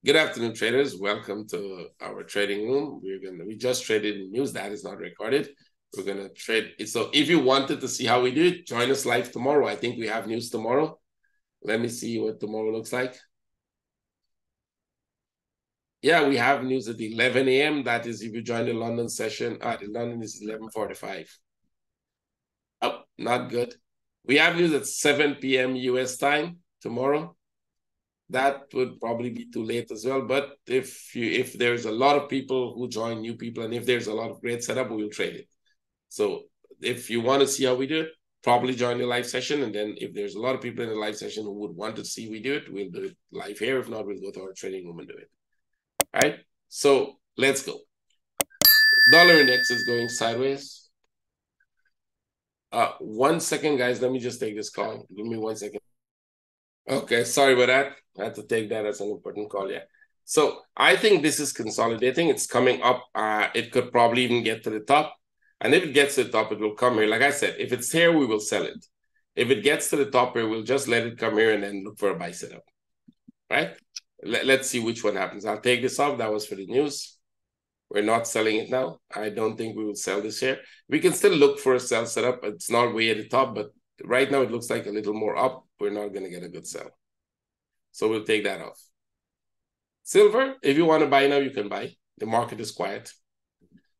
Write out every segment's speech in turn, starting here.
Good afternoon, traders. Welcome to our trading room. We just traded news that is not recorded. We're gonna trade it. So if you wanted to see how we do it, join us live tomorrow. I think we have news tomorrow. Let me see what tomorrow looks like. Yeah, we have news at 11 a.m. That is if you join the London session. The London is 11:45. Oh, not good. We have news at 7 p.m. US time tomorrow. That would probably be too late as well. But if there's a lot of people who join, new people, and if there's a lot of great setup, we will trade it. So if you want to see how we do it, probably join the live session. And then if there's a lot of people in the live session who would want to see we do it, we'll do it live here. If not, we'll go to our trading room and do it. All right. So let's go. Dollar index is going sideways. 1 second, guys. Let me just take this call. Give me 1 second. Okay, sorry about that. I had to take that as an important call, yeah. So I think this is consolidating. It's coming up. It could probably even get to the top. And if it gets to the top, it will come here. Like I said, if it's here, we will sell it. If it gets to the top here, we'll just let it come here and then look for a buy setup, right? Let's see which one happens. I'll take this off. That was for the news. We're not selling it now. I don't think we will sell this here. We can still look for a sell setup. It's not way at the top, but right now it looks like a little more up. We're not going to get a good sell. So we'll take that off. Silver, if you want to buy now, you can buy. The market is quiet.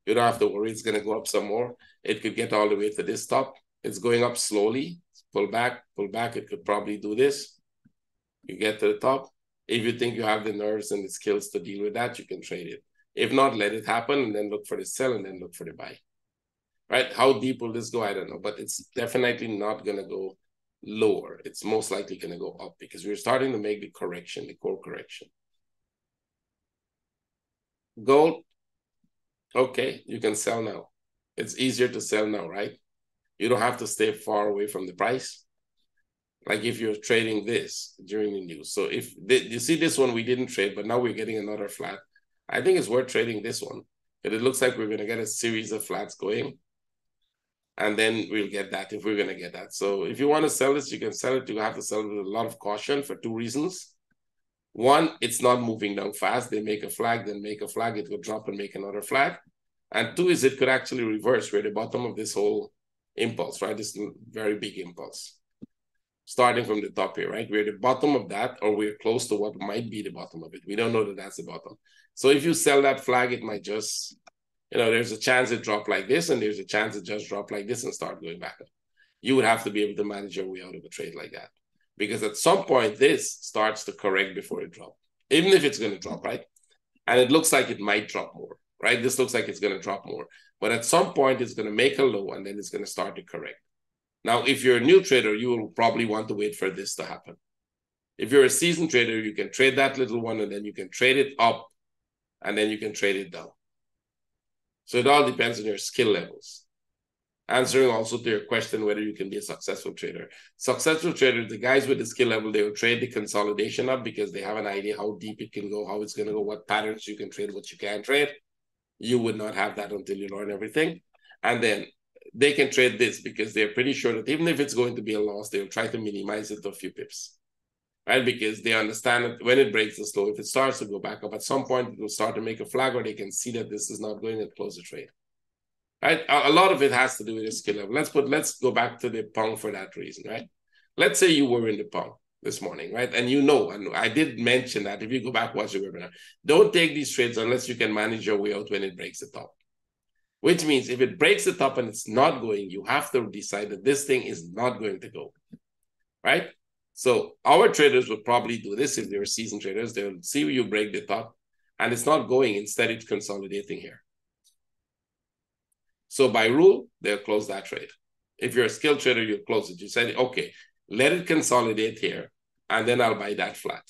You don't have to worry. It's going to go up some more. It could get all the way to this top. It's going up slowly. Pull back, pull back. It could probably do this. You get to the top. If you think you have the nerves and the skills to deal with that, you can trade it. If not, let it happen and then look for the sell and then look for the buy. Right? How deep will this go? I don't know. But it's definitely not going to go lower. It's most likely going to go up because we're starting to make the correction, the core correction. Gold, okay, you can sell now. It's easier to sell now, right? You don't have to stay far away from the price. Like if you're trading this during the news. So if you see this one, we didn't trade, but now we're getting another flat. I think it's worth trading this one. But it looks like we're going to get a series of flats going. And then we'll get that if we're going to get that. So if you want to sell this, you can sell it. You have to sell it with a lot of caution for two reasons. One, it's not moving down fast. They make a flag, then make a flag. It will drop and make another flag. And two is it could actually reverse. We're at the bottom of this whole impulse, right? This very big impulse. Starting from the top here, right? We're at the bottom of that, or we're close to what might be the bottom of it. We don't know that that's the bottom. So if you sell that flag, it might just, there's a chance it drop like this, and there's a chance it just drop like this and start going back up. You would have to be able to manage your way out of a trade like that. Because at some point, this starts to correct before it drops, even if it's going to drop, right? And it looks like it might drop more, right? This looks like it's going to drop more. But at some point, it's going to make a low, and then it's going to start to correct. Now, if you're a new trader, you will probably want to wait for this to happen. If you're a seasoned trader, you can trade that little one, and then you can trade it up, and then you can trade it down. So it all depends on your skill levels. Answering also to your question whether you can be a successful trader. Successful traders, the guys with the skill level, they will trade the consolidation up because they have an idea how deep it can go, how it's going to go, what patterns you can trade, what you can't trade. You would not have that until you learn everything. And then they can trade this because they're pretty sure that even if it's going to be a loss, they'll try to minimize it to a few pips, right? Because they understand that when it breaks the slow, if it starts to go back up, at some point it will start to make a flag, or they can see that this is not going to close the trade. Right? A lot of it has to do with the skill level. Let's go back to the pound for that reason, right? Let's say you were in the pound this morning, right? And and I did mention that if you go back, watch the webinar, don't take these trades unless you can manage your way out when it breaks the top. Which means if it breaks the top and it's not going, you have to decide that this thing is not going to go, right? So our traders will probably do this if they're seasoned traders. They'll see you break the top and it's not going. Instead, it's consolidating here. So by rule, they'll close that trade. If you're a skilled trader, you'll close it. You say, okay, let it consolidate here, and then I'll buy that flat.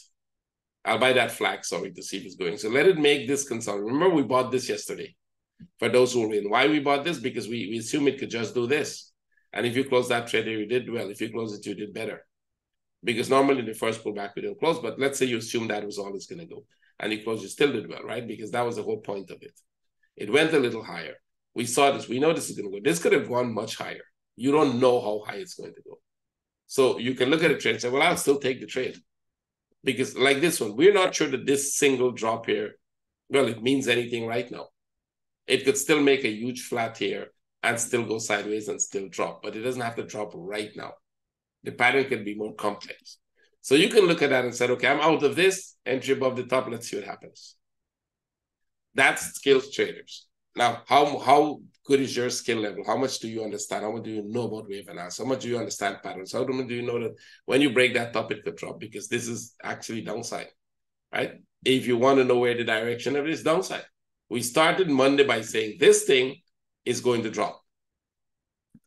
I'll buy that flag, sorry, to see if it's going. So let it make this consolidate. Remember, we bought this yesterday. For those who were in, why we bought this? Because we assume it could just do this. And if you close that trade, you did well. If you close it, you did better. Because normally the first pullback, we don't close, but let's say you assume that was all it's going to go. And you close, you still did well, right? Because that was the whole point of it. It went a little higher. We saw this. We know this is going to go. This could have gone much higher. You don't know how high it's going to go. So you can look at a trade and say, well, I'll still take the trade. Because like this one, we're not sure that this single drop here, well, it means anything right now. It could still make a huge flat here and still go sideways and still drop, but it doesn't have to drop right now. The pattern can be more complex. So you can look at that and say, okay, I'm out of this, entry above the top, let's see what happens. That's skills traders. Now, how good is your skill level? How much do you understand? How much do you know about wave analysis? How much do you understand patterns? How much do you know that when you break that top, it could drop? Because this is actually downside, right? If you want to know where the direction of it is, downside. We started Monday by saying this thing is going to drop.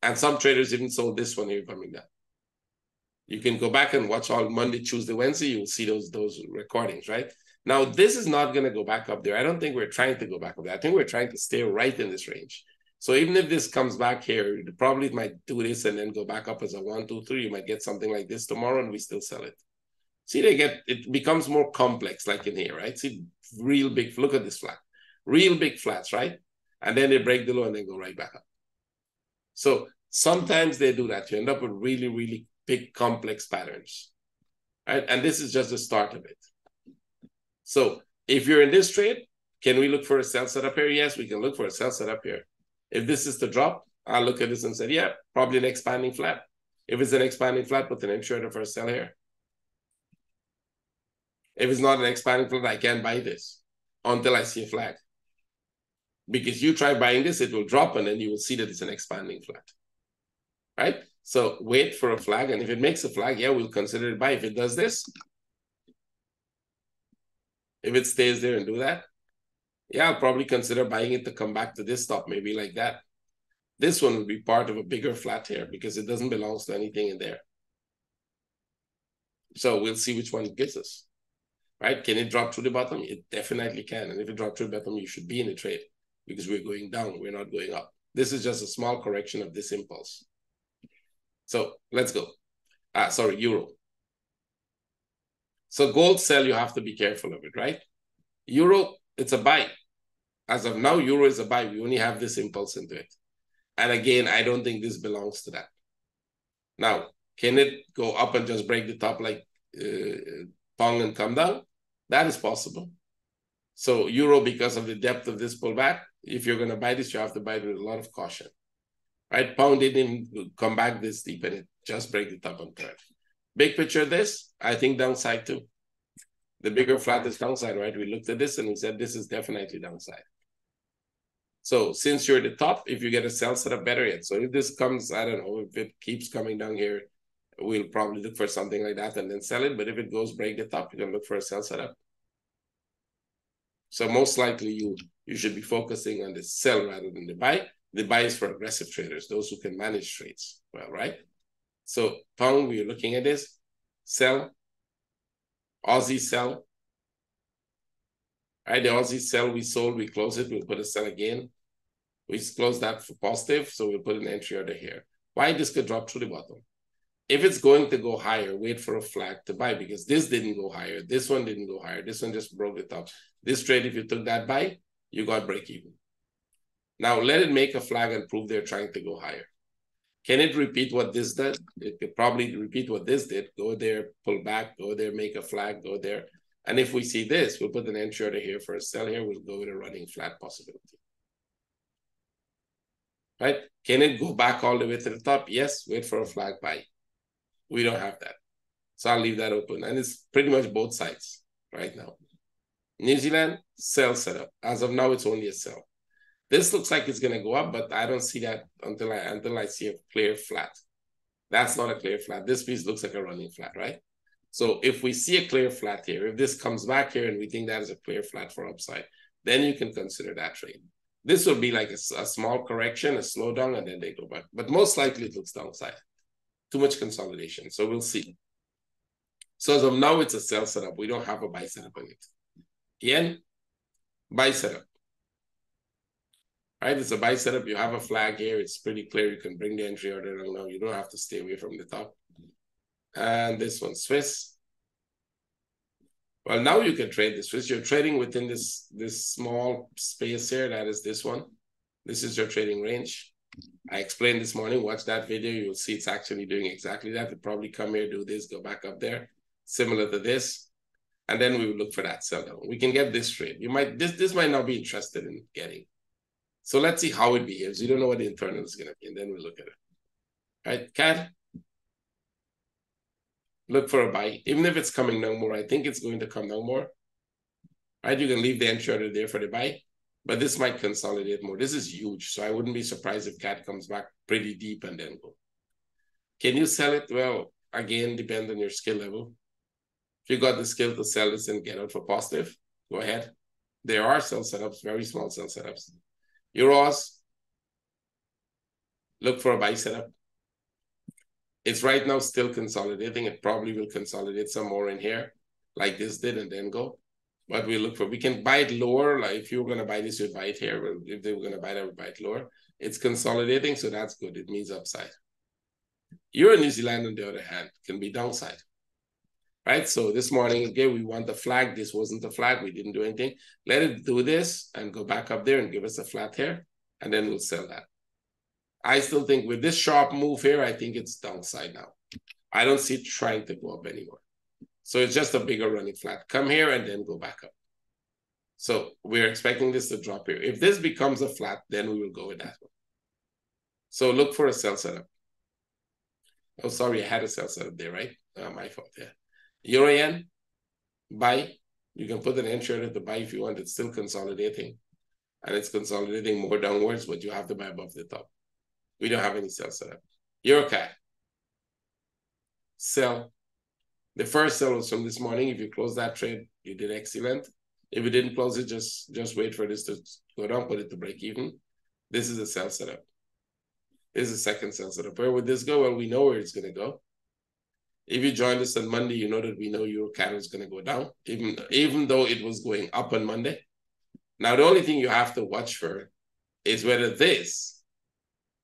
And some traders even sold this one here coming down. You can go back and watch all Monday, Tuesday, Wednesday. You'll see those recordings, right? Now, this is not going to go back up there. I don't think we're trying to go back up there. I think we're trying to stay right in this range. So even if this comes back here, it probably might do this and then go back up as a 1, 2, 3. You might get something like this tomorrow and we still sell it. See, it becomes more complex like in here, right? See, real big, look at this flat. Real big flats, right? And then they break the low and then go right back up. So sometimes they do that. You end up with really, really big complex patterns, right? And this is just the start of it. So if you're in this trade, can we look for a sell setup here? Yes, we can look for a sell setup here. If this is the drop, I'll look at this and say, yeah, probably an expanding flat. If it's an expanding flat, put an entry order for a sell here. If it's not an expanding flat, I can't buy this until I see a flag. Because you try buying this, it will drop and then you will see that it's an expanding flat, right? So wait for a flag, and if it makes a flag, yeah, we'll consider it buy. If it does this, if it stays there and do that, yeah, I'll probably consider buying it to come back to this stop, maybe like that. This one would be part of a bigger flat here because it doesn't belong to anything in there. So we'll see which one it gives us, right? Can it drop through the bottom? It definitely can. And if it drops through the bottom, you should be in the trade because we're going down, we're not going up. This is just a small correction of this impulse. So let's go. Sorry, euro. So gold sell, you have to be careful of it, right? Euro, it's a buy. As of now, euro is a buy. We only have this impulse into it. And again, I don't think this belongs to that. Now, can it go up and just break the top like Pong and come down? That is possible. So euro, because of the depth of this pullback, if you're going to buy this, you have to buy it with a lot of caution. Right? Pound didn't come back this deep and it just break the top on third. Big picture of this, I think downside too. The bigger flat is downside, right? We looked at this and we said this is definitely downside. So since you're at the top, if you get a sell setup, better yet. So if this comes, I don't know, if it keeps coming down here, we'll probably look for something like that and then sell it. But if it goes break the top, you can look for a sell setup. So most likely you should be focusing on the sell rather than the buy. The buy is for aggressive traders, those who can manage trades well, right? So pound, we're looking at this, sell, Aussie sell. Right, the Aussie sell, we sold, we close it, we'll put a sell again. We close that for positive, so we'll put an entry order here. Why this could drop through the bottom? If it's going to go higher, wait for a flag to buy because this didn't go higher, this one didn't go higher, this one just broke the top. This trade, if you took that buy, you got break even. Now let it make a flag and prove they're trying to go higher. Can it repeat what this did? It could probably repeat what this did. Go there, pull back, go there, make a flag, go there. And if we see this, we'll put an entry order here for a sell here. We'll go with a running flat possibility. Right? Can it go back all the way to the top? Yes, wait for a flag buy. We don't have that. So I'll leave that open. And it's pretty much both sides right now. New Zealand, sell setup. As of now, it's only a sell. This looks like it's going to go up, but I don't see that until I see a clear flat. That's not a clear flat. This piece looks like a running flat, right? So if we see a clear flat here, if this comes back here and we think that is a clear flat for upside, then you can consider that trade. This will be like a small correction, a slowdown, and then they go back. But most likely it looks downside. Too much consolidation. So we'll see. So as of now, it's a sell setup. We don't have a buy setup on it. Yen, buy setup. Right, it's a buy setup. You have a flag here. It's pretty clear. You can bring the entry order down now. You don't have to stay away from the top. And this one, Swiss. Well, now you can trade the Swiss. You're trading within this small space here. That is this one. This is your trading range. I explained this morning. Watch that video. You'll see it's actually doing exactly that. It'll probably come here, do this, go back up there. Similar to this. And then we will look for that sell down. We can get this trade. You might, this might not be interested in getting. So let's see how it behaves. You don't know what the internal is going to be, and then we'll look at it. All right, CAD. Look for a buy. Even if it's coming down more, I think it's going to come down more. Right, you can leave the entry order there for the buy, but this might consolidate more. This is huge, so I wouldn't be surprised if CAD comes back pretty deep and then go. Can you sell it? Well, again, depend on your skill level. If you got the skill to sell this and get out for positive, go ahead. There are sell setups, very small sell setups. Euros, look for a buy setup. It's right now still consolidating. It probably will consolidate some more in here, like this did, and then go. But we look for, we can buy it lower. Like if you were going to buy this, you'd buy it here. If they were going to buy it, I would buy it lower. It's consolidating, so that's good. It means upside. Euro New Zealand, on the other hand, can be downside. Right? So this morning, again, we want the flag. This wasn't the flag. We didn't do anything. Let it do this and go back up there and give us a flat here, and then we'll sell that. I still think with this sharp move here, I think it's downside now. I don't see it trying to go up anymore. So it's just a bigger running flat. Come here and then go back up. So we're expecting this to drop here. If this becomes a flat, then we will go with that one. So look for a sell setup. Oh, sorry, I had a sell setup there, right? My fault, yeah. Euro yen, buy. You can put an entry at the buy if you want. It's still consolidating. And it's consolidating more downwards, but you have to buy above the top. We don't have any sell setup. Euro CAD. Sell. The first sell was from this morning. If you close that trade, you did excellent. If you didn't close it, just wait for this to go down, put it to break even. This is a sell setup. This is a second sell setup. Where would this go? Well, we know where it's going to go. If you joined us on Monday, you know that we know Euro CAD is going to go down, even though it was going up on Monday. Now, the only thing you have to watch for is whether this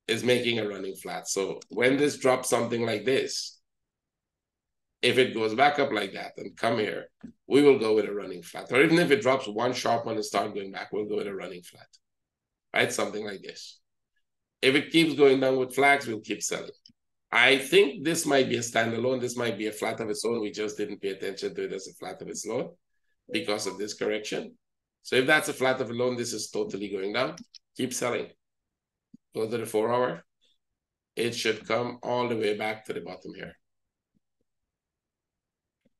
is making a running flat. So when this drops something like this, if it goes back up like that and come here, we will go with a running flat. Or even if it drops one sharp one and start going back, we'll go with a running flat. Right? Something like this. If it keeps going down with flags, we'll keep selling. I think this might be a standalone. This might be a flat of its own. We just didn't pay attention to it as a flat of its own because of this correction. So if that's a flat of its own, this is totally going down. Keep selling. Go to the 4 hour. It should come all the way back to the bottom here.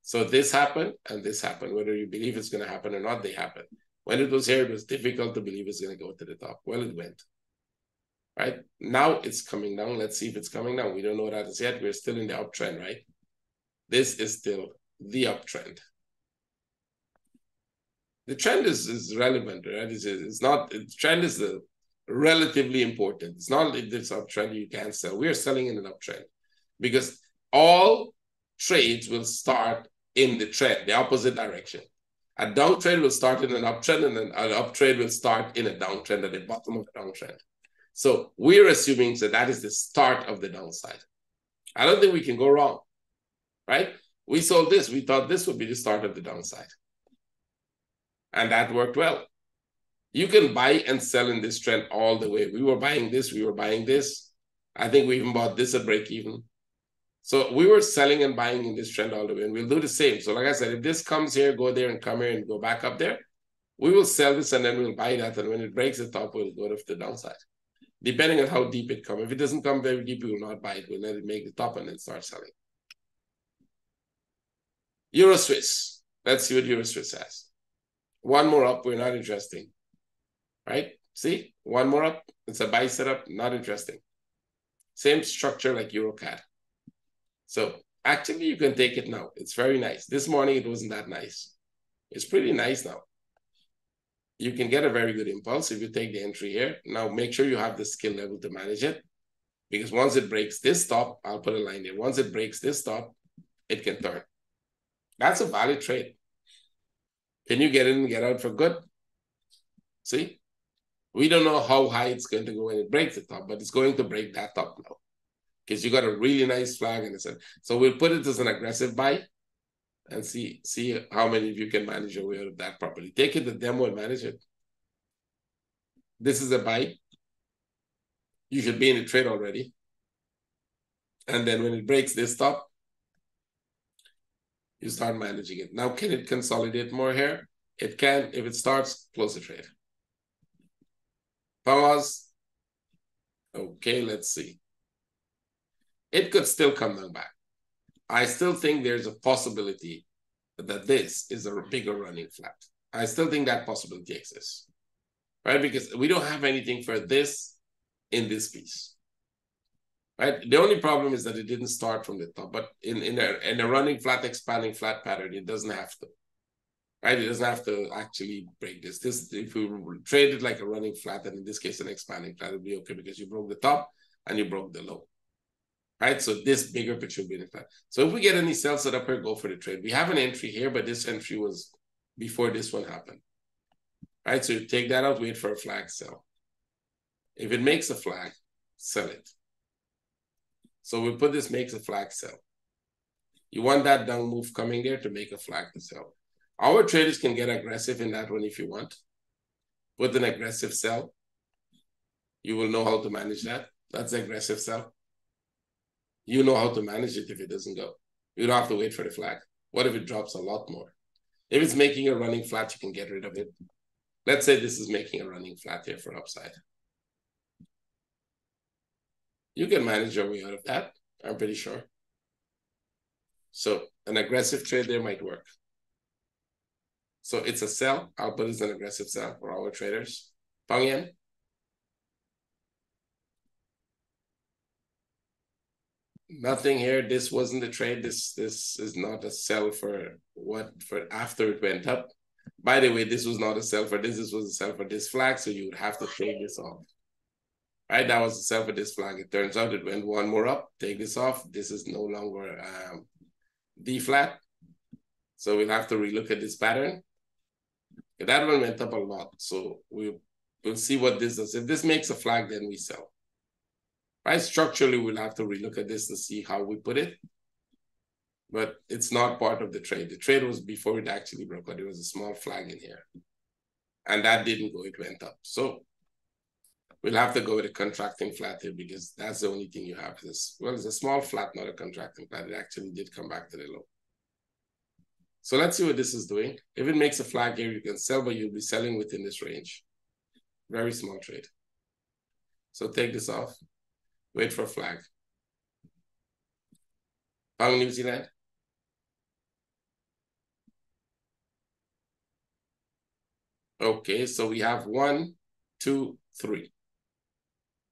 So this happened and this happened. Whether you believe it's going to happen or not, they happen. When it was here, it was difficult to believe it's going to go to the top. Well, it went. Right? Now it's coming down. Let's see if it's coming down. We don't know that as yet. We're still in the uptrend, right? This is still the uptrend. The trend is relevant, right? It's not, the trend is relatively important. It's not if this uptrend you can't sell. We are selling in an uptrend because all trades will start in the trend, the opposite direction. A downtrend will start in an uptrend, and then an uptrend will start in a downtrend at the bottom of the downtrend. So we're assuming that is the start of the downside. I don't think we can go wrong, right? We sold this. We thought this would be the start of the downside. And that worked well. You can buy and sell in this trend all the way. We were buying this. We were buying this. I think we even bought this at break even. So we were selling and buying in this trend all the way, and we'll do the same. So like I said, if this comes here, go there and come here and go back up there, we will sell this and then we'll buy that. And when it breaks the top, we'll go to the downside, depending on how deep it comes. If it doesn't come very deep, we will not buy it. We'll let it make the top and then start selling. Euro Swiss. Let's see what Euro Swiss has. One more up, we're not interested. Right? See? One more up. It's a buy setup, not interesting. Same structure like Euro CAD. So actually, you can take it now. It's very nice. This morning, it wasn't that nice. It's pretty nice now. You can get a very good impulse if you take the entry here. Now, make sure you have the skill level to manage it. Because once it breaks this top, I'll put a line there. Once it breaks this top, it can turn. That's a valid trade. Can you get in and get out for good? See? We don't know how high it's going to go when it breaks the top, but it's going to break that top now. Because you got a really nice flag and it's so we'll put it as an aggressive buy and see how many of you can manage your way out of that properly. Take it to demo and manage it. This is a buy. You should be in the trade already. And then when it breaks this top, You start managing it. Now, can it consolidate more here? It can. If it starts, close the trade. Pause. Okay, let's see. It could still come down back. I still think there's a possibility that this is a bigger running flat. I still think that possibility exists, right? Because we don't have anything for this in this piece, right? The only problem is that it didn't start from the top, but in a running flat, expanding flat pattern, it doesn't have to, right? It doesn't have to actually break this. This, if we trade it like a running flat, and in this case, an expanding flat, it'll be okay because you broke the top and you broke the low. Right, so this bigger picture will be the flat. So if we get any sell set up here, go for the trade. We have an entry here, but this entry was before this one happened. Right, so you take that out, wait for a flag sell. If it makes a flag, sell it. So we put this makes a flag sell. You want that down move coming there to make a flag to sell. Our traders can get aggressive in that one if you want. With an aggressive sell, you will know how to manage that. That's the aggressive sell. You know how to manage it if it doesn't go. You don't have to wait for the flag. What if it drops a lot more? If it's making a running flat, you can get rid of it. Let's say this is making a running flat here for upside. You can manage your way out of that, I'm pretty sure. So an aggressive trade there might work. So it's a sell. I'll put it as an aggressive sell for our traders. Pang Yen. Nothing here. This wasn't a trade. This is not a sell for after it went up. By the way, this was not a sell for this. This was a sell for this flag. So you would have to take this off. Right? That was a sell for this flag. It turns out it went one more up. Take this off. This is no longer D flat. So we'll have to relook at this pattern. That one went up a lot. So we'll see what this does. If this makes a flag, then we sell. Right? Structurally, we'll have to relook at this to see how we put it. But it's not part of the trade. The trade was before it actually broke out. There was a small flag in here. And that didn't go, it went up. So we'll have to go with a contracting flat here because that's the only thing you have. Well, it's a small flat, not a contracting flat. It actually did come back to the low. So let's see what this is doing. If it makes a flag here, you can sell, but you'll be selling within this range. Very small trade. So take this off. Wait for a flag. Pound New Zealand. Okay, so we have 1, 2, 3.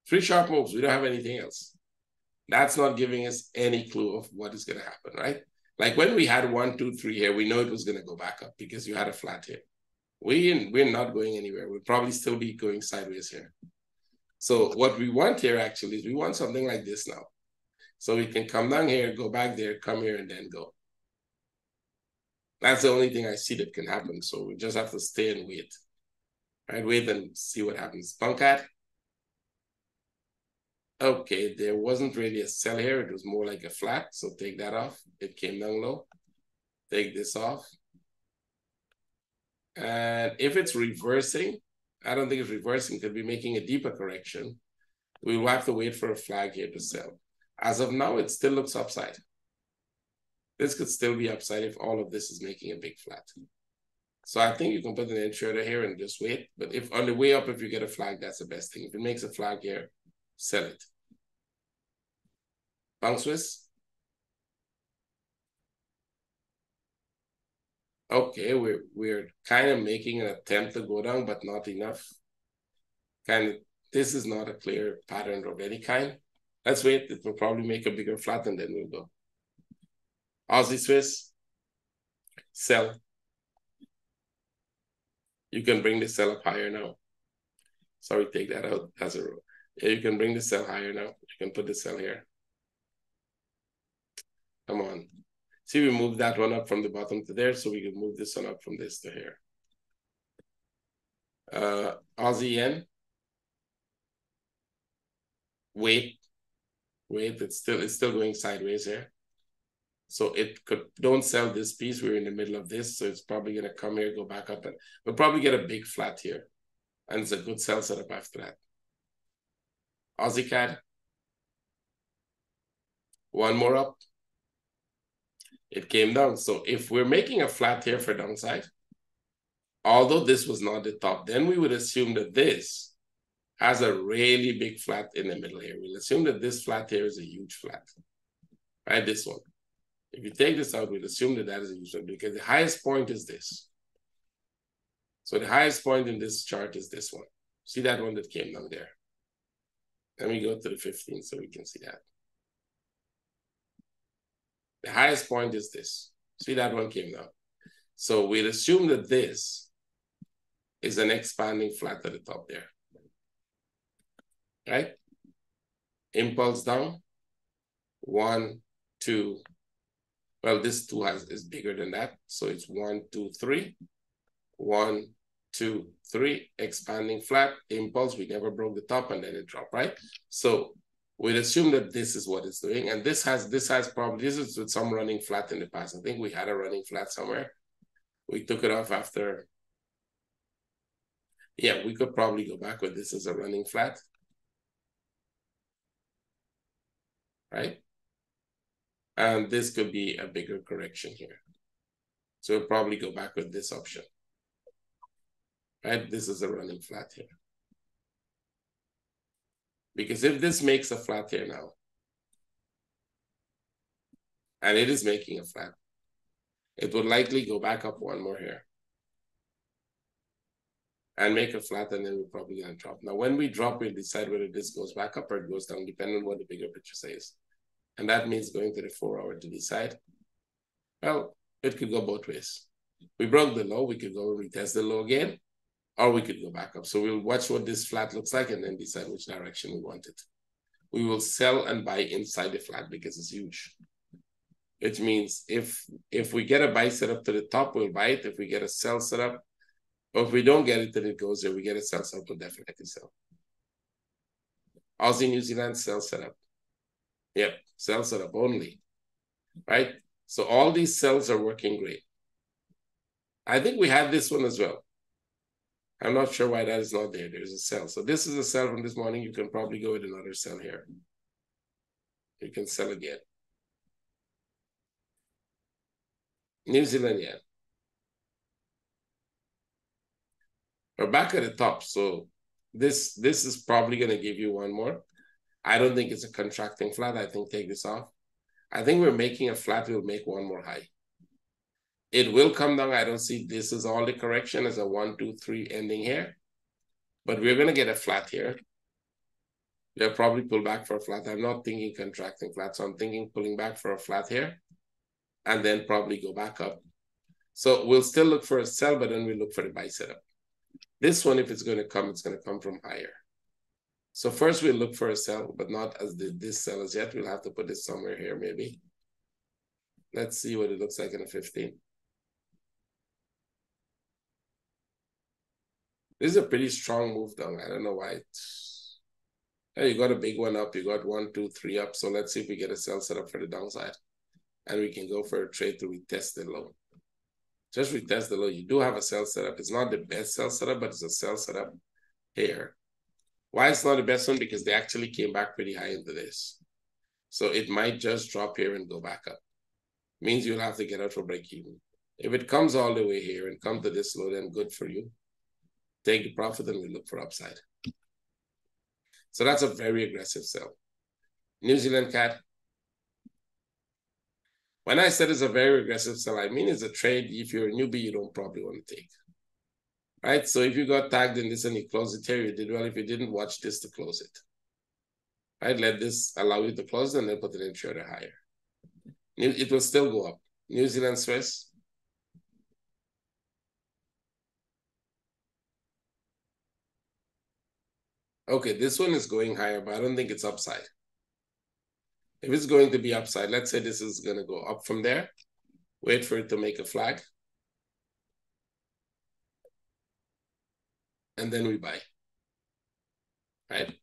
3 sharp moves. We don't have anything else. That's not giving us any clue of what is going to happen, right? Like when we had 1, 2, 3 here, we know it was going to go back up because you had a flat here. We're not going anywhere. We'll probably still be going sideways here. So what we want here actually is we want something like this now. So we can come down here, go back there, come here, and then go. That's the only thing I see that can happen. So we just have to stay and wait. Right? Wait and see what happens. Bunkat. Okay, there wasn't really a sell here. It was more like a flat. So take that off. It came down low. Take this off. And if it's reversing, I don't think it's reversing. It could be making a deeper correction. We will have to wait for a flag here to sell. As of now, it still looks upside. This could still be upside if all of this is making a big flat. So I think you can put an entry order here and just wait. But if on the way up, if you get a flag, that's the best thing. If it makes a flag here, sell it. Pound Swiss. Okay, we're kind of making an attempt to go down, but not enough. This is not a clear pattern of any kind. Let's wait. It will probably make a bigger flat and then we'll go. Aussie Swiss. Sell. You can bring the sell up higher now. Sorry, take that out as a row. Yeah, you can bring the sell higher now. You can put the sell here. Come on. See, we moved that one up from the bottom to there, so we can move this one up from this to here. Aussie Yen. Wait, it's still going sideways here. So it could, don't sell this piece. We're in the middle of this, so it's probably gonna come here, go back up, and we'll probably get a big flat here. And it's a good sell setup after that. Aussie CAD. One more up. It came down. So if we're making a flat here for downside, although this was not the top, then we would assume that this has a really big flat in the middle here. We'll assume that this flat here is a huge flat, right? This one. If you take this out, we'll assume that that is a huge flat because the highest point is this. So the highest point in this chart is this one. See that one that came down there? Let me go to the 15 so we can see that. The highest point is this. See that one came down. So we'll assume that this is an expanding flat at the top there. Right? Impulse down. 1, 2. Well, this 2 is bigger than that. So it's 1, 2, 3. 1, 2, 3. Expanding flat. Impulse. We never broke the top and then it dropped, right? So we'll assume that this is what it's doing. And this is with some running flat in the past. I think we had a running flat somewhere. We took it off after. Yeah, we could probably go back with this as a running flat. Right? And this could be a bigger correction here. So we'll probably go back with this option. Right? This is a running flat here. Because if this makes a flat here now, and it is making a flat, it would likely go back up one more here and make a flat, and then we're probably going to drop. Now, when we drop, we'll decide whether this goes back up or it goes down, depending on what the bigger picture says. And that means going to the 4-hour to decide. Well, it could go both ways. We broke the low, we could go and retest the low again, or we could go back up. So we'll watch what this flat looks like and then decide which direction we want it. We will sell and buy inside the flat because it's huge. Which means if we get a buy set up to the top, we'll buy it. If we get a sell set up, or if we don't get it, then it goes there. We get a sell set up, we'll definitely sell. Aussie, New Zealand, sell setup. Yep, sell setup only, right? So all these cells are working great. I think we had this one as well. I'm not sure why that is not there. There's a sell. So this is a sell from this morning. You can probably go with another sell here. You can sell again. New Zealand yen. We're back at the top. So this is probably going to give you one more. I don't think it's a contracting flat. I think take this off. I think we're making a flat. We'll make one more high. It will come down. I don't see this is all the correction as a 1, 2, 3 ending here. But we're going to get a flat here. They'll probably pull back for a flat. I'm not thinking contracting flat. So I'm thinking pulling back for a flat here. And then probably go back up. So we'll still look for a sell, but then we look for the buy setup. This one, if it's going to come from higher. So first we'll look for a sell, but not as this sell as yet. We'll have to put this somewhere here maybe. Let's see what it looks like in a 15. This is a pretty strong move down. I don't know why. Yeah, you got a big one up. You got 1, 2, 3 up. So let's see if we get a sell set up for the downside. And we can go for a trade to retest the low. Just retest the low. You do have a sell setup. It's not the best sell setup, but it's a sell setup here. Why it's not the best one? Because they actually came back pretty high into this. So it might just drop here and go back up. Means you'll have to get out for break even. If it comes all the way here and come to this low, then good for you. Take the profit and we look for upside. So that's a very aggressive sell. New Zealand CAD. When I said it's a very aggressive sell, I mean it's a trade. If you're a newbie, you don't probably want to take. Right? So if you got tagged in this and you close it here, you did well. If you didn't, watch this to close it. Right? Let this allow you to close it and then put it in shorter higher. It will still go up. New Zealand Swiss. Okay, this one is going higher, but I don't think it's upside. If it's going to be upside, let's say this is going to go up from there. Wait for it to make a flag. And then we buy. Right? If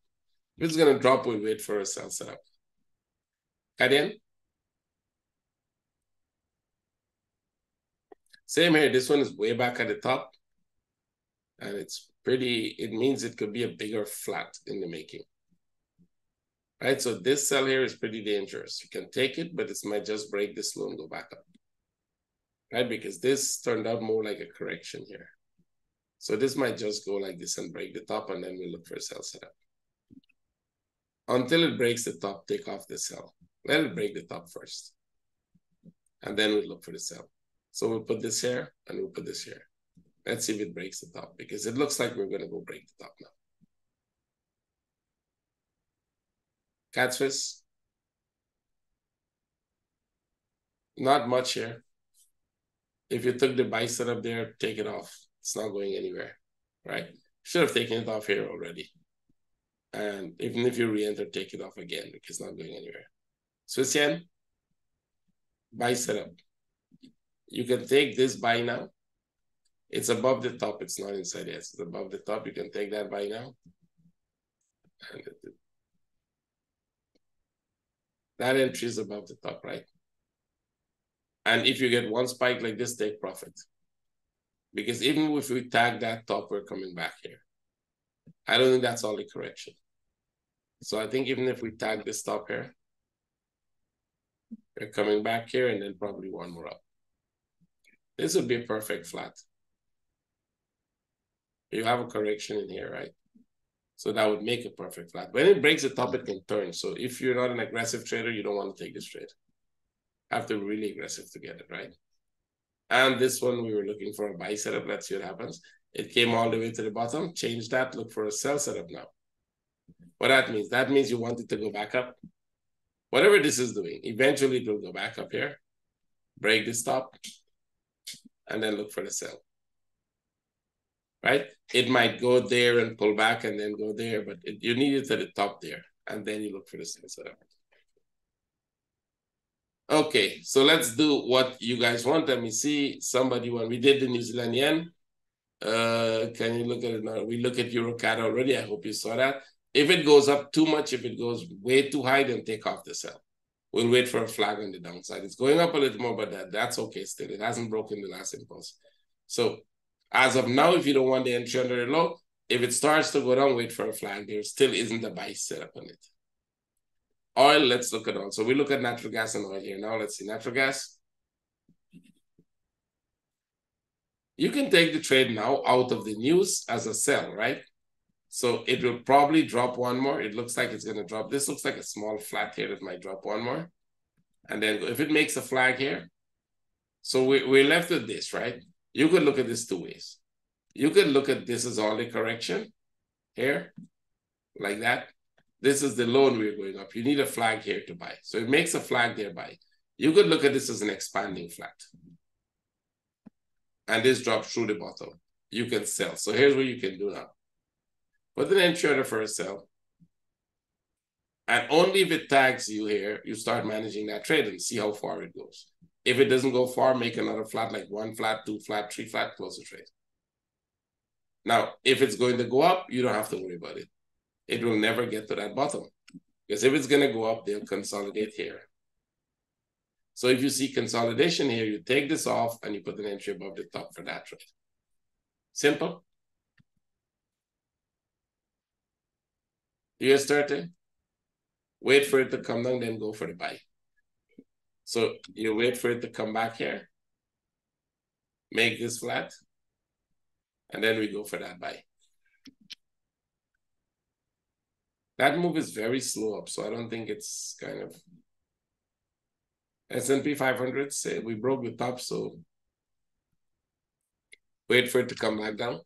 it's going to drop, we wait for a sell setup. Canadian. Same here. This one is way back at the top. And it's pretty, it means it could be a bigger flat in the making. right? So this sell here is pretty dangerous. You can take it, but it might just break this low and go back up, right? Because this turned out more like a correction here. So this might just go like this and break the top, and then we look for a sell setup. Until it breaks the top, take off the sell. Let it break the top first. And then we look for the sell. So we'll put this here and we'll put this here. Let's see if it breaks the top, because it looks like we're going to go break the top now. Cat's fist. Not much here. If you took the buy setup there, take it off. It's not going anywhere, right? Should have taken it off here already. And even if you re-enter, take it off again, because it's not going anywhere. Swiss yen, buy setup. You can take this buy now. It's above the top. It's not inside yet. It's above the top. You can take that buy now. And that entry is above the top, right? And if you get one spike like this, take profit. Because even if we tag that top, we're coming back here. I don't think that's all the correction. So I think even if we tag this top here, we're coming back here and then probably one more up. This would be a perfect flat. You have a correction in here, right? So that would make a perfect flat. When it breaks the top, it can turn. So if you're not an aggressive trader, you don't want to take this trade. Have to be really aggressive to get it, right? And this one, we were looking for a buy setup. Let's see what happens. It came all the way to the bottom. Change that. Look for a sell setup now. What that means you want it to go back up. Whatever this is doing, eventually it will go back up here, break this top, and then look for the sell. Right? It might go there and pull back and then go there, but you need it at the top there, and then you look for the sell setup. Okay, so let's do what you guys want. Let me see somebody when we did the New Zealand yen. Can you look at it now? We look at EuroCAD already. I hope you saw that. If it goes up too much, if it goes way too high, then take off the sell. We'll wait for a flag on the downside. It's going up a little more, but that's okay still. It hasn't broken the last impulse. So as of now, if you don't want the entry under the low, if it starts to go down, wait for a flag. There still isn't a buy setup on it. Oil, let's look at oil. So we look at natural gas and oil here. Now let's see natural gas. You can take the trade now out of the news as a sell, right? So it will probably drop one more. It looks like it's going to drop. This looks like a small flat here that might drop one more. And then if it makes a flag here, so we're left with this, right? You could look at this two ways. You could look at this as all the correction here, like that. This is the low and we're going up. You need a flag here to buy. So it makes a flag there buy. You could look at this as an expanding flat. And this drops through the bottom. You can sell. So here's what you can do now. Put an entry order for a sell. And only if it tags you here, you start managing that trade and see how far it goes. If it doesn't go far, make another flat, like one flat, two flat, three flat, close the trade. Now, if it's going to go up, you don't have to worry about it. It will never get to that bottom. Because if it's going to go up, they'll consolidate here. So if you see consolidation here, you take this off and you put an entry above the top for that trade. Simple. US 30. Wait for it to come down, then go for the buy. So you wait for it to come back here. Make this flat. And then we go for that buy. That move is very slow up, so I don't think it's kind of... S&P 500, say we broke the top, so wait for it to come back down.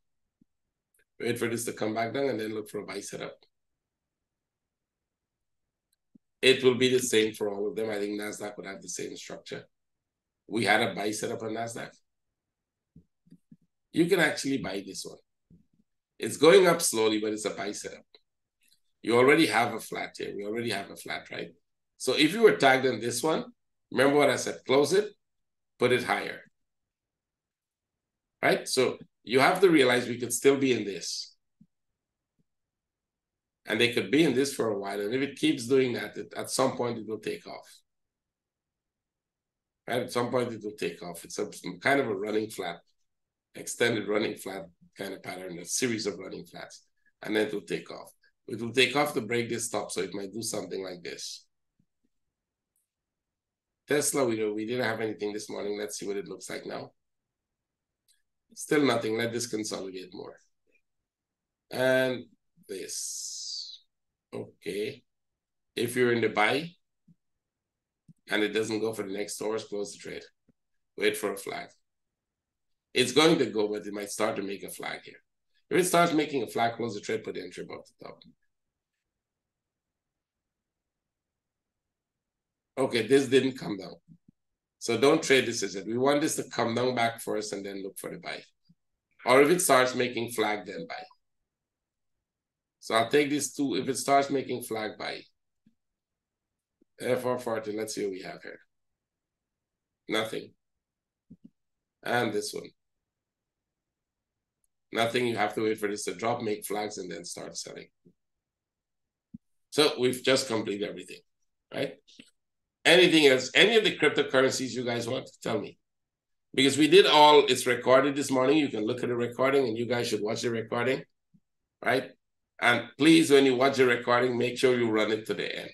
Wait for this to come back down and then look for a buy setup. It will be the same for all of them. I think NASDAQ would have the same structure. We had a buy setup on NASDAQ. You can actually buy this one. It's going up slowly, but it's a buy setup. You already have a flat here. We already have a flat, right? So if you were tagged on this one, remember what I said, close it, put it higher. Right? So you have to realize we could still be in this. And they could be in this for a while. And if it keeps doing that, at some point it will take off. Right? At some point it will take off. It's kind of a running flat, extended running flat kind of pattern, a series of running flats. And then it will take off. It will take off to break this top, so it might do something like this. Tesla, we didn't have anything this morning. Let's see what it looks like now. Still nothing. Let this consolidate more. And this. Okay. If you're in the buy and it doesn't go for the next hours, close the trade. Wait for a flag. It's going to go, but it might start to make a flag here. If it starts making a flag, close the trade, put the entry above the top. Okay, this didn't come down. So don't trade this as it. We want this to come down back first and then look for the buy. Or if it starts making flag, then buy. So I'll take these two. If it starts making flag, buy. FR40, let's see what we have here. Nothing. And this one. Nothing. You have to wait for this to drop, make flags, and then start selling. So we've just completed everything, right? Anything else? Any of the cryptocurrencies you guys want to tell me? Because we did all, it's recorded this morning. You can look at the recording and you guys should watch the recording, right? And please, when you watch the recording, make sure you run it to the end.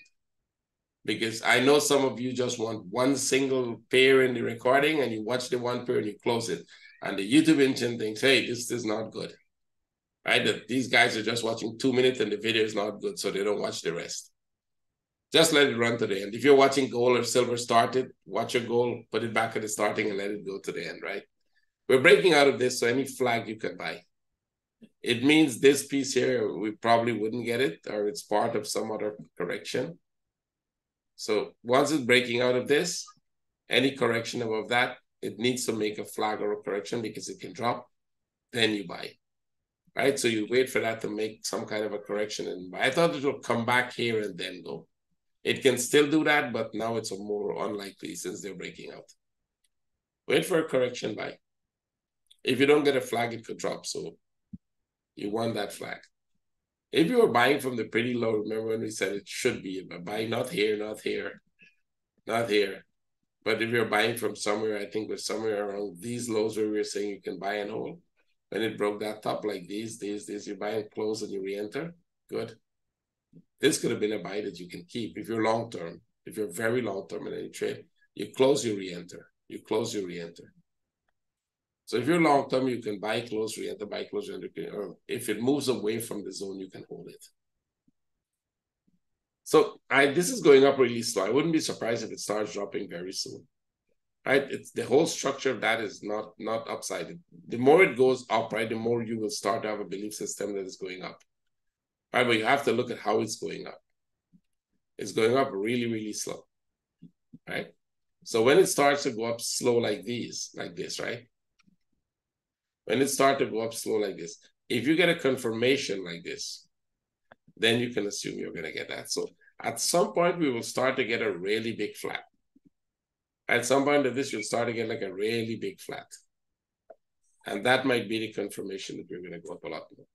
Because I know some of you just want one single pair in the recording and you watch the one pair and you close it. And the YouTube engine thinks, hey, this is not good, right? That these guys are just watching 2 minutes and the video is not good, so they don't watch the rest. Just let it run to the end. If you're watching gold or silver started, watch your gold, put it back at the starting and let it go to the end, right? We're breaking out of this, so any flag you can buy. It means this piece here, we probably wouldn't get it, or it's part of some other correction. So once it's breaking out of this, any correction above that, it needs to make a flag or a correction because it can drop, then you buy, right? So you wait for that to make some kind of a correction and buy. I thought it will come back here and then go. It can still do that, but now it's a more unlikely since they're breaking out. Wait for a correction buy. If you don't get a flag, it could drop. So you want that flag. If you were buying from the pretty low, remember when we said it should be a buy, not here, not here, not here. But if you're buying from somewhere, I think we're somewhere around these lows where we were saying you can buy and hold. When it broke that top like these, you buy and close and you re-enter. Good. This could have been a buy that you can keep. If you're long-term, if you're very long-term in any trade, you close, you re-enter. You close, you re-enter. So if you're long-term, you can buy, close, re-enter, buy, close, re-enter. Or if it moves away from the zone, you can hold it. So this is going up really slow. I wouldn't be surprised if it starts dropping very soon. Right? It's the whole structure of that is not upside. The more it goes up, right, the more you will start to have a belief system that is going up. Right, but you have to look at how it's going up. It's going up really, really slow, right? So when it starts to go up slow like this, right? When it starts to go up slow like this, if you get a confirmation like this, then you can assume you're going to get that. So at some point, we will start to get a really big flat. At some point of this, you'll start to get like a really big flat. And that might be the confirmation that we're going to go up a lot more.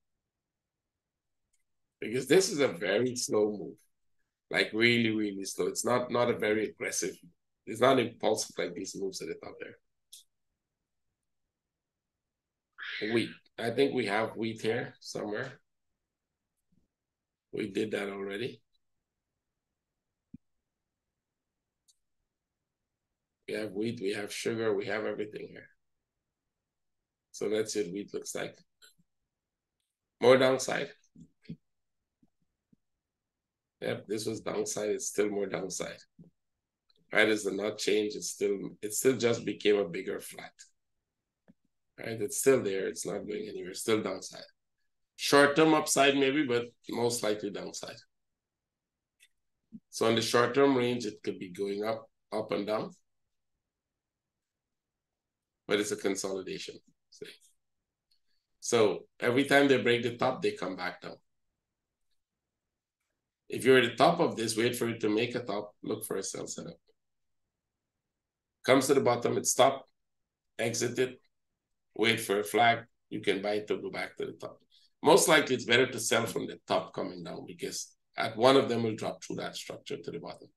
Because this is a very slow move. Like really, really slow. It's not a very aggressive. It's not impulsive like these moves that are out there. Wheat. I think we have wheat here somewhere. We did that already. We have wheat, we have sugar, we have everything here. So let's see what wheat looks like. More downside. Yep, this was downside. It's still more downside. Right, as the nut change, it still just became a bigger flat. Right, it's still there. It's not going anywhere. Still downside. Short-term upside maybe, but most likely downside. So on the short-term range, it could be going up and down. But it's a consolidation. So every time they break the top, they come back down. If you're at the top of this, wait for it to make a top, look for a sell setup. Comes to the bottom, it stopped, exit it, wait for a flag, you can buy it to go back to the top. Most likely it's better to sell from the top coming down because at one of them will drop through that structure to the bottom.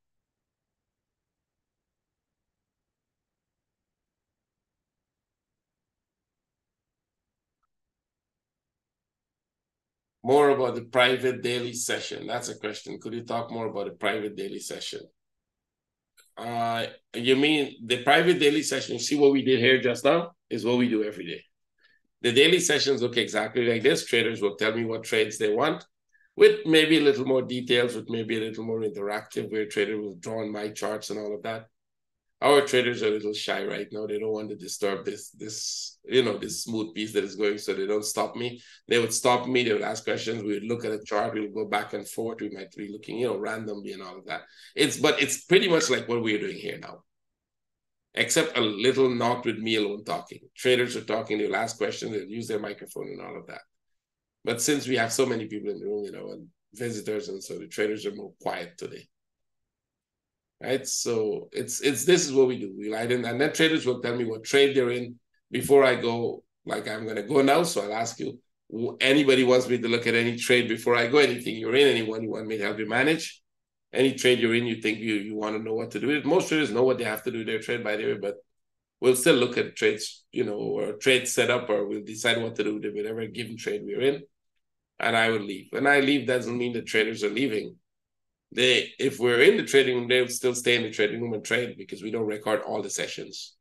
More about the private daily session. That's a question. Could you talk more about the private daily session? You mean the private daily session? You see what we did here just now is what we do every day. The daily sessions look exactly like this. Traders will tell me what trades they want, with maybe a little more details, with maybe a little more interactive, where trader will draw on my charts and all of that. Our traders are a little shy right now. They don't want to disturb this smooth piece that is going, so they don't stop me. They would stop me. They would ask questions. We would look at a chart. We would go back and forth. We might be looking, randomly and all of that. But it's pretty much like what we're doing here now, except a little not with me alone talking. Traders are talking. They'll ask questions. They'll use their microphone and all of that. But since we have so many people in the room, and visitors, and so the traders are more quiet today. Right, so this is what we do. We write in, and then traders will tell me what trade they're in before I go. Like I'm going to go now, so I'll ask you. Anybody wants me to look at any trade before I go? Anything you're in? Anyone you want me to help you manage? Any trade you're in, you think you want to know what to do with it? Most traders know what they have to do with their trade, by the way, but we'll still look at trades, or trade setup, or we'll decide what to do with whatever given trade we're in, and I will leave. When I leave, doesn't mean the traders are leaving. If we're in the trading room, they'll still stay in the trading room and trade, because we don't record all the sessions.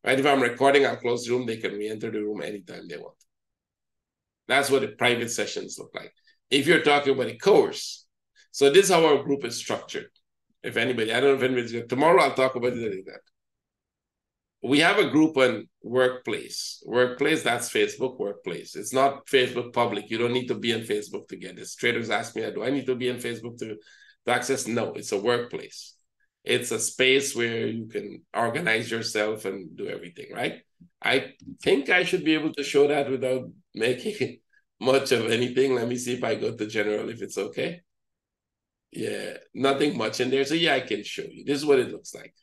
Right? If I'm recording, I'll close the room. They can re-enter the room anytime they want. That's what the private sessions look like. If you're talking about a course, so this is how our group is structured. If anybody, I don't know if anybody's going tomorrow, I'll talk about it like that. We have a group on Workplace. Workplace, that's Facebook Workplace. It's not Facebook public. You don't need to be on Facebook to get this. Traders ask me, do I need to be on Facebook to access? No, it's a workplace. It's a space where you can organize yourself and do everything, right? I think I should be able to show that without making much of anything. Let me see if I go to general, if it's okay. Yeah, nothing much in there. So yeah, I can show you. This is what it looks like.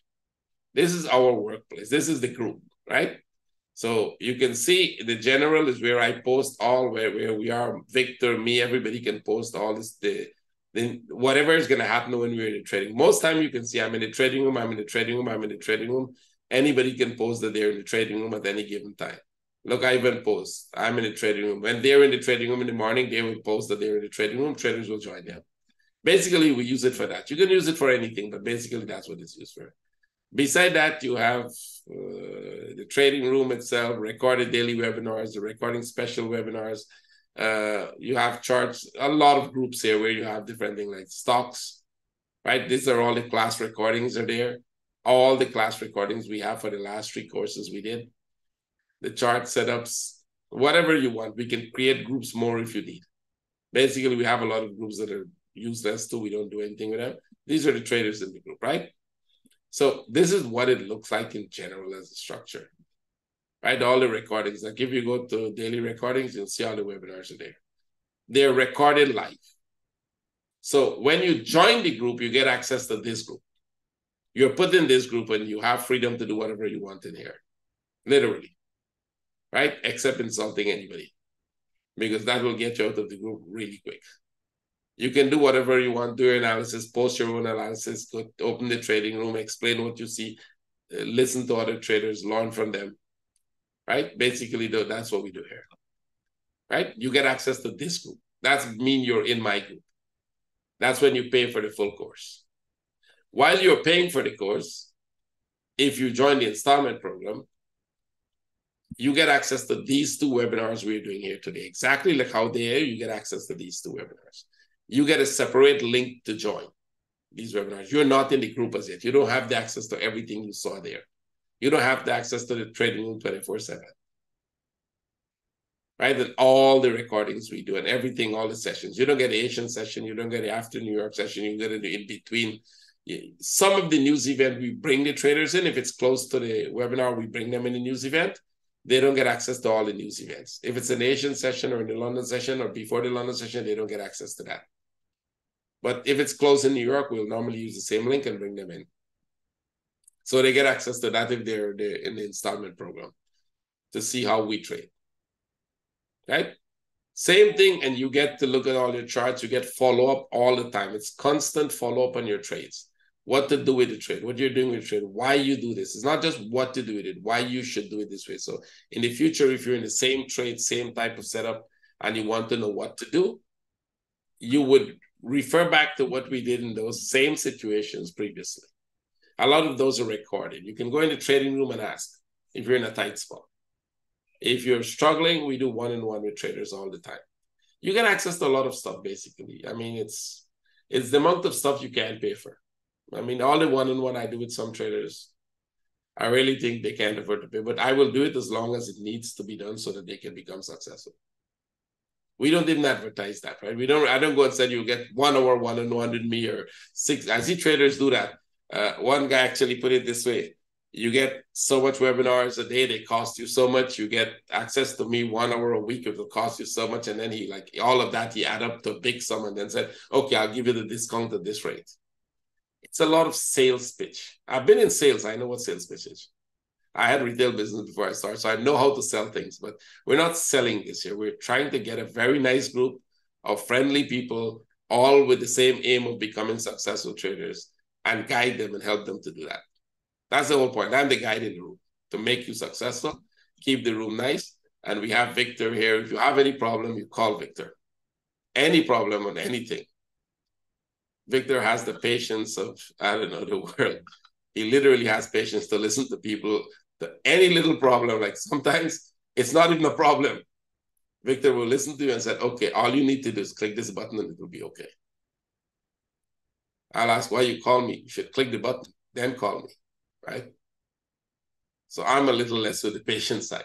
This is our workplace. This is the group, right? So you can see the general is where I post all, where we are, Victor, me, everybody can post all this, whatever is going to happen when we're in the trading. Most time you can see I'm in the trading room, I'm in the trading room, I'm in the trading room. Anybody can post that they're in the trading room at any given time. Look, I even post, I'm in the trading room. When they're in the trading room in the morning, they will post that they're in the trading room. Traders will join them. Basically, we use it for that. You can use it for anything, but basically that's what it's used for. Beside that, you have the trading room itself, recorded daily webinars, the recording special webinars. You have charts, a lot of groups here where you have different things like stocks, right? These are all the class recordings are there. All the class recordings we have for the last 3 courses we did. The chart setups, whatever you want. We can create groups more if you need. Basically, we have a lot of groups that are useless too. We don't do anything with them. These are the traders in the group, right? So this is what it looks like in general as a structure, right? All the recordings, like if you go to daily recordings, you'll see all the webinars are there. They're recorded live. So when you join the group, you get access to this group. You're put in this group and you have freedom to do whatever you want in here, literally, right? Except insulting anybody, because that will get you out of the group really quick. You can do whatever you want, do your analysis, post your own analysis, go open the trading room, explain what you see, listen to other traders, learn from them, right? Basically, that's what we do here, right? You get access to this group. That means you're in my group. That's when you pay for the full course. While you're paying for the course, if you join the installment program, you get access to these 2 webinars we're doing here today. Exactly like how they are, you get access to these 2 webinars. You get a separate link to join these webinars. You're not in the group as yet. You don't have the access to everything you saw there. You don't have the access to the trading room 24/7. Right? And all the recordings we do and everything, all the sessions. You don't get the Asian session. You don't get the after New York session. You get it in between. Some of the news event, we bring the traders in. If it's close to the webinar, we bring them in the news event. They don't get access to all the news events. If it's an Asian session or in the London session or before the London session, they don't get access to that. But if it's close in New York, we'll normally use the same link and bring them in. So they get access to that if they're in the installment program to see how we trade. Right? Same thing, and you get to look at all your charts. You get follow-up all the time. It's constant follow-up on your trades. What to do with the trade, what you're doing with the trade, why you do this. It's not just what to do with it, why you should do it this way. So in the future, if you're in the same trade, same type of setup, and you want to know what to do, you would refer back to what we did in those same situations previously. A lot of those are recorded. You can go in the trading room and ask if you're in a tight spot. If you're struggling, we do one-on-one with traders all the time. You can access to a lot of stuff, basically. I mean, it's the amount of stuff you can't pay for. I mean, all the one-on-one I do with some traders, I really think they can't afford to pay, but I will do it as long as it needs to be done so that they can become successful. We don't even advertise that, right? I don't go and say you get 1 hour one-on-one with me or 6. I see traders do that. One guy actually put it this way: you get so much webinars a day, they cost you so much. You get access to me 1 hour a week, it will cost you so much. And then he, like, all of that, he add up to a big sum and then said, okay, I'll give you the discount at this rate. It's a lot of sales pitch. I've been in sales. I know what sales pitch is. I had retail business before I started, so I know how to sell things, but we're not selling this year. We're trying to get a very nice group of friendly people, all with the same aim of becoming successful traders, and guide them and help them to do that. That's the whole point. I'm the guide in the room to make you successful, keep the room nice. And we have Victor here. If you have any problem, you call Victor. Any problem on anything. Victor has the patience of, I don't know, the world. He literally has patience to listen to people, to any little problem. Like, sometimes it's not even a problem. Victor will listen to you and say, okay, all you need to do is click this button and it will be okay. I'll ask why you call me. You should click the button, then call me, right? So I'm a little less with the patient side.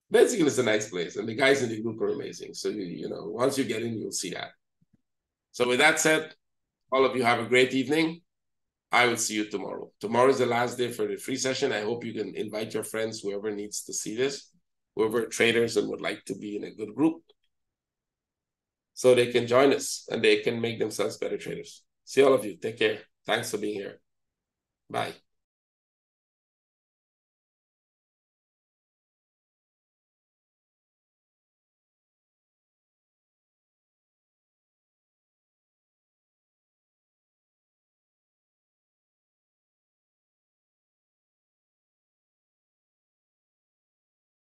Basically, it's a nice place, and the guys in the group are amazing. So, you know, once you get in, you'll see that. So with that said, all of you have a great evening. I will see you tomorrow. Tomorrow is the last day for the free session. I hope you can invite your friends, whoever needs to see this, whoever are traders and would like to be in a good group, so they can join us and they can make themselves better traders. See all of you. Take care. Thanks for being here. Bye.